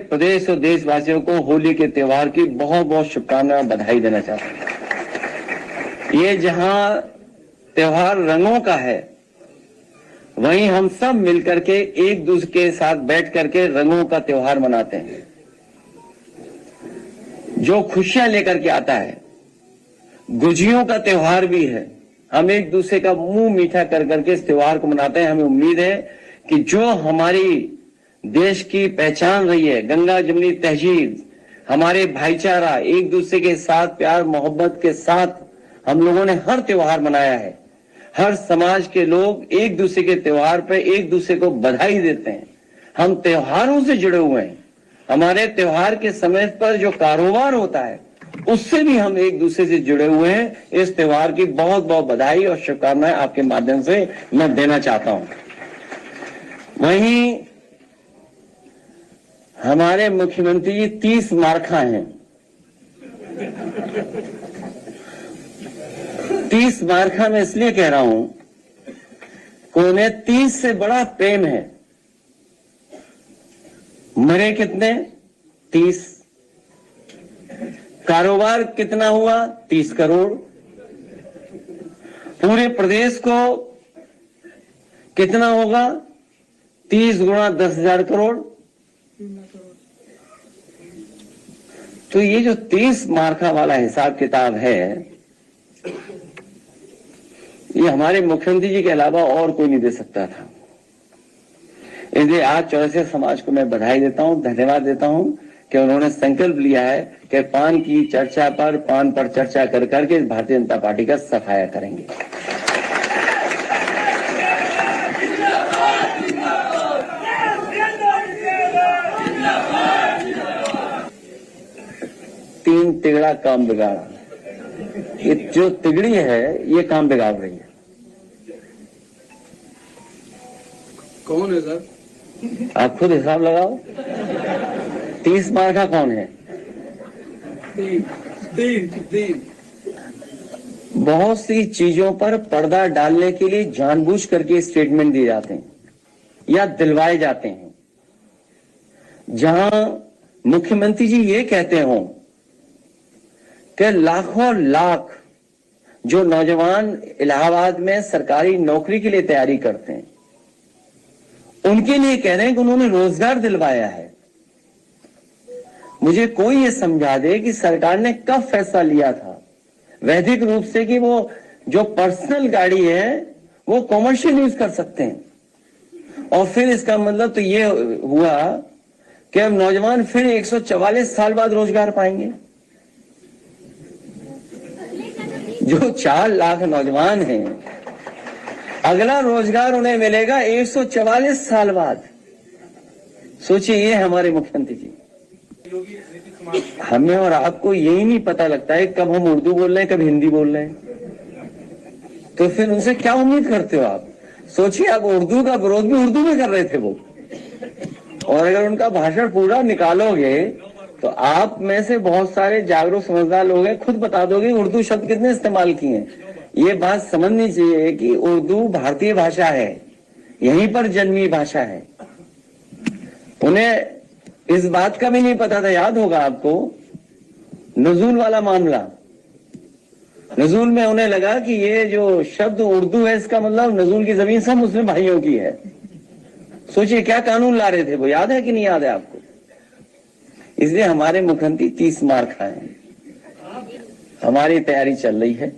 प्रदेश और देशवासियों को होली के त्योहार की बहुत बहुत शुभकामनाएं, बधाई देना चाहता हूं। ये जहां त्योहार रंगों का है, वहीं हम सब मिलकर के एक दूसरे के साथ बैठ करके रंगों का त्योहार मनाते हैं, जो खुशियां लेकर के आता है। गुजियों का त्योहार भी है। हम एक दूसरे का मुंह मीठा कर करके इस त्योहार को मनाते हैं। हमें उम्मीद है कि जो हमारी देश की पहचान रही है, गंगा जमुनी तहजीब, हमारे भाईचारा, एक दूसरे के साथ प्यार मोहब्बत के साथ हम लोगों ने हर त्योहार मनाया है। हर समाज के लोग एक दूसरे के त्योहार पे एक दूसरे को बधाई देते हैं। हम त्योहारों से जुड़े हुए हैं। हमारे त्योहार के समय पर जो कारोबार होता है, उससे भी हम एक दूसरे से जुड़े हुए हैं। इस त्योहार की बहुत बहुत बधाई और शुभकामनाएं आपके माध्यम से मैं देना चाहता हूं। वहीं हमारे मुख्यमंत्री जी 30 मार्खा हैं। 30 मार्खा में इसलिए कह रहा हूं कि उन्हें 30 से बड़ा प्रेम है। मरे कितने? 30। कारोबार कितना हुआ? 30 करोड़। पूरे प्रदेश को कितना होगा? 30 गुणा 10,000 करोड़। तो ये जो 30 मार्का वाला हिसाब किताब है, ये हमारे मुख्यमंत्री जी के अलावा और कोई नहीं दे सकता था। इसलिए आज चौरसिया समाज को मैं बधाई देता हूं, धन्यवाद देता हूं कि उन्होंने संकल्प लिया है कि पान की चर्चा पर, पान पर चर्चा कर करके भारतीय जनता पार्टी का सफाया करेंगे। तीन तिगड़ा काम बिगाड़ा। ये जो तिगड़ी है, ये काम बिगाड़ रही है। कौन है सर? आप खुद हिसाब लगाओ। 30 मार्का कौन है? तीन। बहुत सी चीजों पर पर्दा डालने के लिए जानबूझ करके स्टेटमेंट दिए जाते हैं या दिलवाए जाते हैं। जहां मुख्यमंत्री जी ये कहते हो कि लाखों लाख जो नौजवान इलाहाबाद में सरकारी नौकरी के लिए तैयारी करते हैं, उनके लिए कह रहे हैं कि उन्होंने रोजगार दिलवाया है। मुझे कोई ये समझा दे कि सरकार ने कब फैसला लिया था वैधिक रूप से कि वो जो पर्सनल गाड़ी है वो कॉमर्शियल यूज कर सकते हैं। और फिर इसका मतलब तो ये हुआ कि अब नौजवान फिर 144 साल बाद रोजगार पाएंगे। जो 4 लाख नौजवान हैं, अगला रोजगार उन्हें मिलेगा 144 साल बाद। सोचिए, ये हमारे मुख्यमंत्री जी। हमें और आपको यही नहीं पता लगता है कब हम उर्दू बोल रहे हैं, कब हिंदी बोल रहे हैं। तो फिर उनसे क्या उम्मीद करते हो आप? सोचिए, आप उर्दू का विरोध भी उर्दू में कर रहे थे वो, और अगर उनका भाषण पूरा निकालोगे तो आप में से बहुत सारे जागरूक समझदार लोग हैं, खुद बता दोगे उर्दू शब्द कितने इस्तेमाल किए हैं। ये बात समझनी चाहिए कि उर्दू भारतीय भाषा है, यहीं पर जन्मी भाषा है। उन्हें इस बात का भी नहीं पता था, याद होगा आपको, नजूल वाला मामला। नजूल में उन्हें लगा कि ये जो शब्द उर्दू है, इसका मतलब नजूल की जमीन सब मुस्लिम भाइयों की है। सोचिए क्या कानून ला रहे थे वो, याद है कि नहीं याद है आपको? इसलिए हमारे मुख्यमंत्री 30 मार्का हैं। हमारी तैयारी चल रही है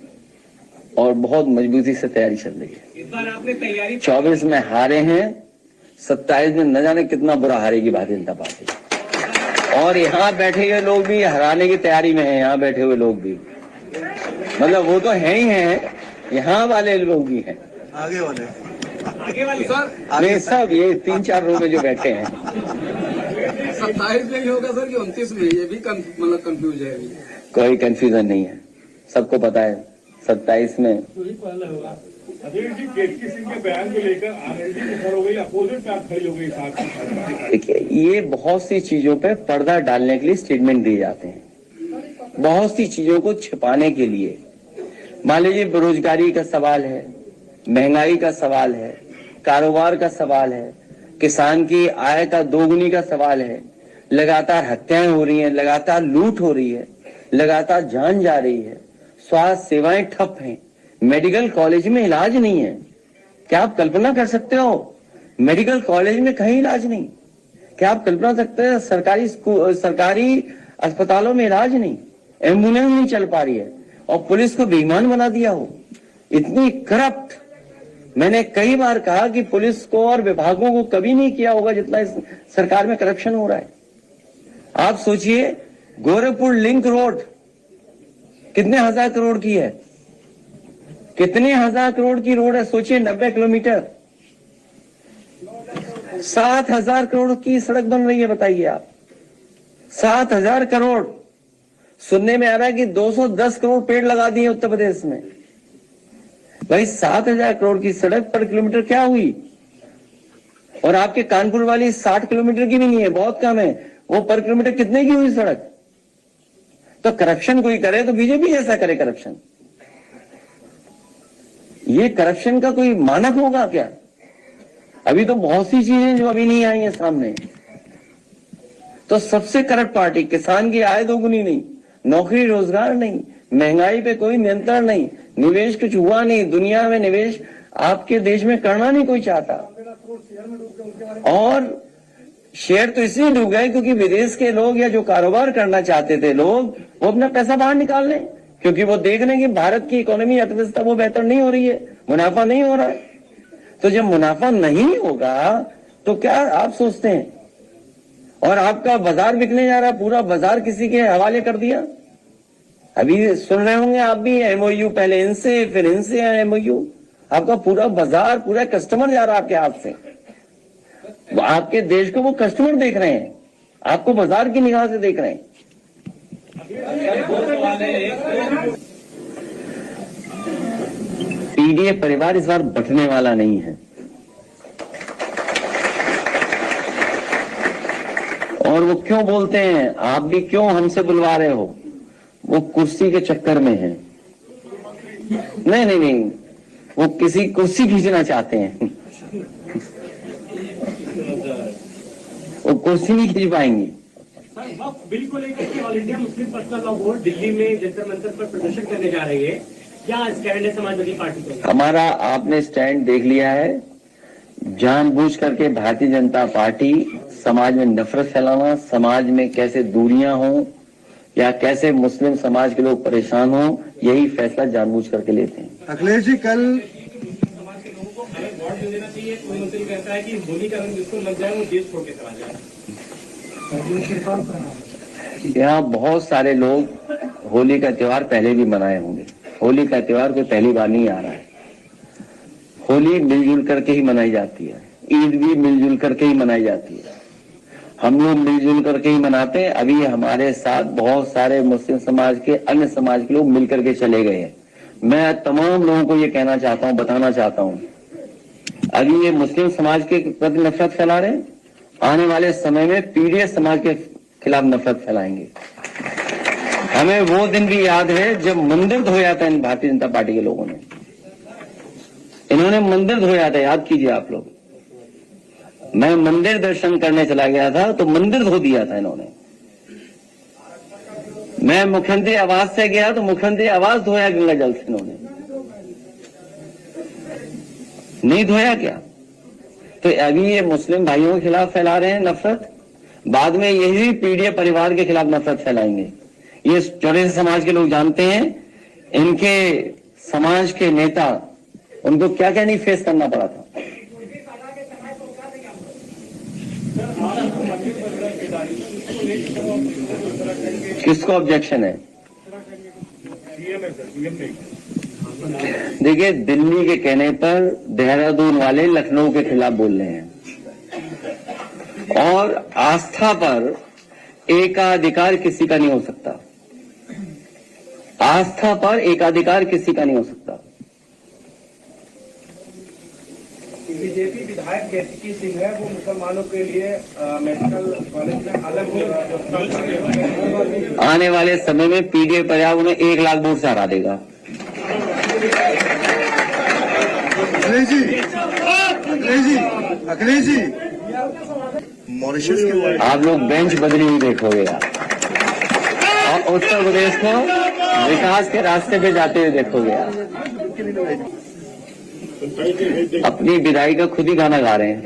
और बहुत मजबूती से तैयारी चल रही है। इस बार आपने तैयारी 24 में हारे हैं, 27 में न जाने कितना बुरा हारेगी भारतीय जनता पार्टी। और यहाँ बैठे हुए लोग भी हराने की तैयारी में हैं। यहाँ बैठे हुए लोग भी, मतलब वो तो है ही हैं, यहाँ वाले लोग भी हैं, आगे वाले सर। नहीं सब ये 3-4 रो में जो बैठे हैं। 27 में ही होगा सर कि 29 में? ये भी मतलब कंफ्यूज है अभी। कोई कंफ्यूजन नहीं है, सबको पता है 27 में। देखिए, ये बहुत सी चीजों पे पर्दा डालने के लिए स्टेटमेंट दिए जाते हैं, बहुत सी चीजों को छिपाने के लिए। मान लीजिए बेरोजगारी का सवाल है, महंगाई का सवाल है, कारोबार का सवाल है, किसान की आय का दोगुनी का सवाल है, लगातार हत्याएं हो रही हैं, लगातार लूट हो रही है, लगातार जान जा रही है, स्वास्थ्य सेवाएं ठप हैं, मेडिकल कॉलेज में इलाज नहीं है। क्या आप कल्पना कर सकते हो मेडिकल कॉलेज में कहीं इलाज नहीं? क्या आप कल्पना सकते हैं सरकारी अस्पतालों में इलाज नहीं, एम्बुलेंस नहीं चल पा रही है और पुलिस को बेईमान बना दिया हो? इतनी करप्ट, मैंने कई बार कहा कि पुलिस को और विभागों को कभी नहीं किया होगा जितना इस सरकार में करप्शन हो रहा है। आप सोचिए, गोरखपुर लिंक रोड कितने हजार करोड़ की है? कितने हजार करोड़ की रोड है? सोचिए, 90 किलोमीटर, 7,000 करोड़ की सड़क बन रही है। बताइए आप, 7,000 करोड़। सुनने में आ रहा है कि 210 करोड़ पेड़ लगा दिए उत्तर प्रदेश में। भाई 7,000 करोड़ की सड़क पर किलोमीटर क्या हुई? और आपके कानपुर वाली 60 किलोमीटर की भी नहीं है, बहुत कम है। वो पर किलोमीटर कितने की हुई सड़क? तो करप्शन कोई करे तो बीजेपी जैसा करे करप्शन। ये करप्शन का कोई मानक होगा क्या? अभी तो बहुत सी चीजें जो अभी नहीं आई हैं सामने। तो सबसे करप्ट पार्टी, किसान की आय दोगुनी नहीं, नौकरी रोजगार नहीं, महंगाई पे कोई नियंत्रण नहीं, निवेश कुछ हुआ नहीं, दुनिया में निवेश आपके देश में करना नहीं कोई चाहता। और शेयर तो इसलिए डूब गए क्योंकि विदेश के लोग या जो कारोबार करना चाहते थे लोग, वो अपना पैसा बाहर निकाल लें, क्योंकि वो देख रहे हैं कि भारत की इकोनॉमी, अर्थव्यवस्था वो बेहतर नहीं हो रही है, मुनाफा नहीं हो रहा है। तो जब मुनाफा नहीं होगा तो क्या आप सोचते हैं? और आपका बाजार बिकने जा रहा है, पूरा बाजार किसी के हवाले कर दिया। अभी सुन रहे होंगे आप भी, एमओयू पहले इनसे फिर इनसे एमओयू, आपका पूरा बाजार, पूरा कस्टमर जा रहा है आपके हाथ से। आपके देश को वो कस्टमर देख रहे हैं, आपको बाजार की निगाह से देख रहे हैं। पीडीए परिवार इस बार बंटने वाला नहीं है, और वो क्यों बोलते हैं, आप भी क्यों हमसे बुलवा रहे हो, वो कुर्सी के चक्कर में है। नहीं नहीं नहीं, वो किसी कुर्सी खींचना चाहते हैं, वो कुर्सी नहीं खींच पाएंगे। वक्फ बिल को लेकर के all India Muslim personal law board Delhi में जंतर मंतर पर प्रदर्शन करने जा रही है, क्या स्टैंड है समाजवादी पार्टी का? हमारा आपने स्टैंड देख लिया है। जानबूझ करके भारतीय जनता पार्टी समाज में नफरत फैलाना, समाज में कैसे दूरियां हो या कैसे मुस्लिम समाज के लोग परेशान हो, यही फैसला जानबूझ करके लेते हैं। अखिलेश जी, कल समाज के लोगों को अलग वार्ड दे देना चाहिए। कोई मंत्री कहता है कि होली का रंग जिसको लग जाए वो देश छोड़ के चला जाए। यहाँ बहुत सारे लोग होली का त्योहार पहले भी मनाए होंगे। होली का त्योहार कोई पहली बार नहीं आ रहा है। होली मिलजुल करके ही मनाई जाती है, ईद भी मिलजुल करके ही मनाई जाती है, हम लोग मिलजुल करके ही मनाते हैं। अभी हमारे साथ बहुत सारे मुस्लिम समाज के, अन्य समाज के लोग मिलकर के चले गए हैं। मैं तमाम लोगों को ये कहना चाहता हूँ, बताना चाहता हूँ, अभी ये मुस्लिम समाज के प्रति नफरत फैला रहे हैं, आने वाले समय में पीडीए समाज के खिलाफ नफरत फैलाएंगे। हमें वो दिन भी याद है जब मंदिर धोया था इन भारतीय जनता पार्टी के लोगों ने, इन्होंने मंदिर धोया था, याद कीजिए आप लोग। मैं मंदिर दर्शन करने चला गया था तो मंदिर धो दिया था इन्होंने। मैं मुख्यमंत्री आवास से गया तो मुख्यमंत्री आवास धोया गंगा जल से इन्होंने, नहीं धोया क्या? तो अभी ये मुस्लिम भाइयों के खिलाफ फैला रहे हैं नफरत, बाद में यही पीडीए परिवार के खिलाफ नफरत फैलाएंगे। ये चौधरी समाज के लोग जानते हैं, इनके समाज के नेता, उनको क्या क्या नहीं फेस करना पड़ा था। किसको ऑब्जेक्शन है? देखिए, दिल्ली के कहने पर देहरादून वाले लखनऊ के खिलाफ बोल रहे हैं, और आस्था पर एकाधिकार किसी का नहीं हो सकता। आस्था पर एकाधिकार किसी का नहीं हो सकता। बीजेपी विधायक केतकी सिंह है, वो मुसलमानों के लिए मेडिकल कॉलेज में अलग आने वाले समय में पीडीए परिवार उन्हें 1 लाख वोट से हरा देगा। अखिलेश जी, अखिलेश जी, मॉरिशस क्यों आए? आप लोग बेंच बदली हुई देखोगे यार, और उत्तर प्रदेश को विकास के रास्ते पे जाते हुए देखोगे यार। अपनी विदाई का खुद ही गाना गा रहे हैं।